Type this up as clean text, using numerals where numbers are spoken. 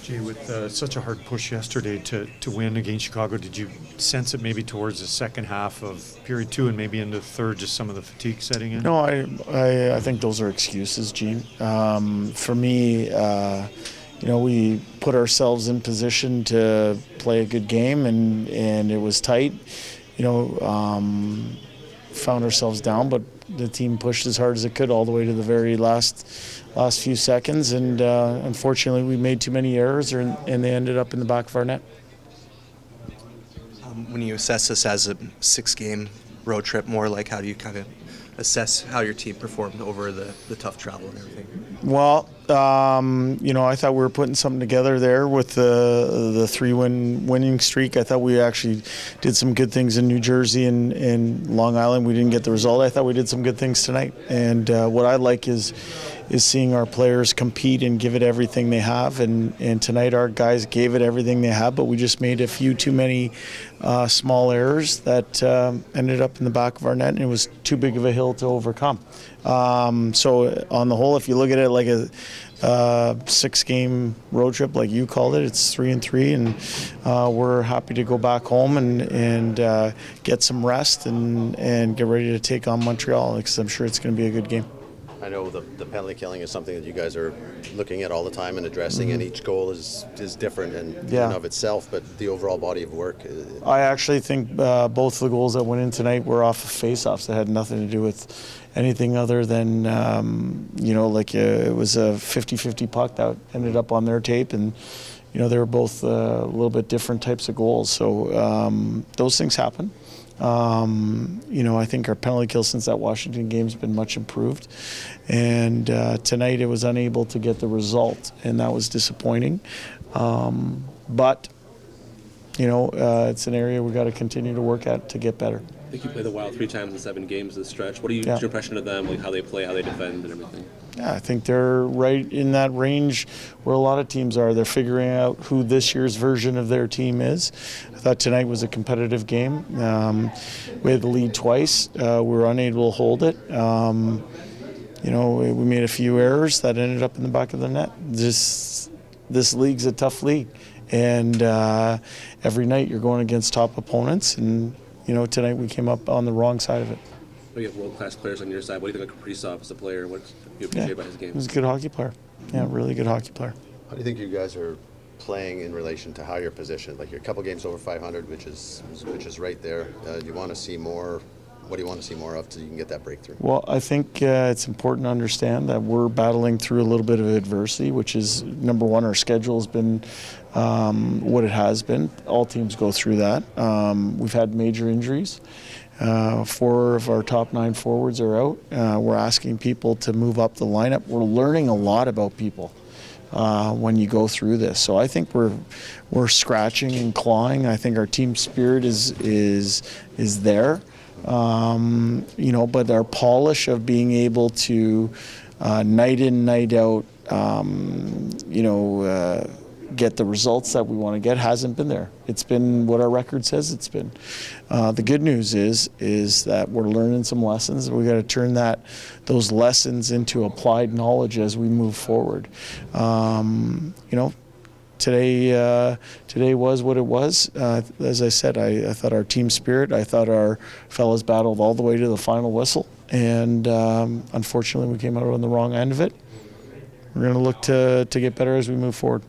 Jay, with such a hard push yesterday to win against Chicago, did you sense it maybe towards the second half of period 2 and maybe into the third, just some of the fatigue setting in? No, I think those are excuses, Gene. For me, we put ourselves in position to play a good game, and it was tight. Found ourselves down, but the team pushed as hard as it could all the way to the very last few seconds, and unfortunately we made too many errors, and they ended up in the back of our net. When you assess this as a 6-game road trip, more like how do you kind of assess how your team performed over the tough travel and everything? Well, I thought we were putting something together there with the 3-win winning streak. I thought we actually did some good things in New Jersey and Long Island. We didn't get the result. I thought we did some good things tonight. And what I like is seeing our players compete and give it everything they have. And tonight our guys gave it everything they have, but we just made a few too many small errors that ended up in the back of our net, and it was too big of a hill to overcome. So on the whole, if you look at it like a 6-game road trip, like you called it, it's 3-3, and we're happy to go back home and get some rest and get ready to take on Montreal, because I'm sure it's going to be a good game. I know the penalty killing is something that you guys are looking at all the time and addressing, and each goal is different in and of itself, but the overall body of work. I actually think both the goals that went in tonight were off of face-offs that had nothing to do with anything other than, it was a 50-50 puck that ended up on their tape, and they were both a little bit different types of goals. So those things happen. I think our penalty kill since that Washington game has been much improved, and tonight it was unable to get the result, and that was disappointing. But it's an area we got to continue to work at to get better. I think you play the Wild 3 times in 7 games this stretch. What's your impression of them, like how they play, how they defend, and everything? Yeah, I think they're right in that range where a lot of teams are. They're figuring out who this year's version of their team is. I thought tonight was a competitive game. We had the lead twice. We were unable to hold it. We made a few errors that ended up in the back of the net. This league's a tough league, and every night you're going against top opponents, and tonight we came up on the wrong side of it. You have world-class players on your side. What do you think of Kaprizov as a player? What do you appreciate about his game? He's a good hockey player. Yeah, really good hockey player. How do you think you guys are playing in relation to how you're positioned? Like you're a couple games over 500, which is right there. Do you want to see more? What do you want to see more of so you can get that breakthrough? Well, I think it's important to understand that we're battling through a little bit of adversity, which is, number one, our schedule has been what it has been. All teams go through that. We've had major injuries. 4 of our top 9 forwards are out. We're asking people to move up the lineup. We're learning a lot about people when you go through this. So I think we're scratching and clawing. I think our team spirit is there. But our polish of being able to night in, night out, get the results that we want to get hasn't been there. It's been what our record says it's been. The good news is that we're learning some lessons. We got to turn those lessons into applied knowledge as we move forward. Today was what it was. As I said, I thought our team spirit, I thought our fellas battled all the way to the final whistle, and unfortunately we came out on the wrong end of it. We're going to look to get better as we move forward.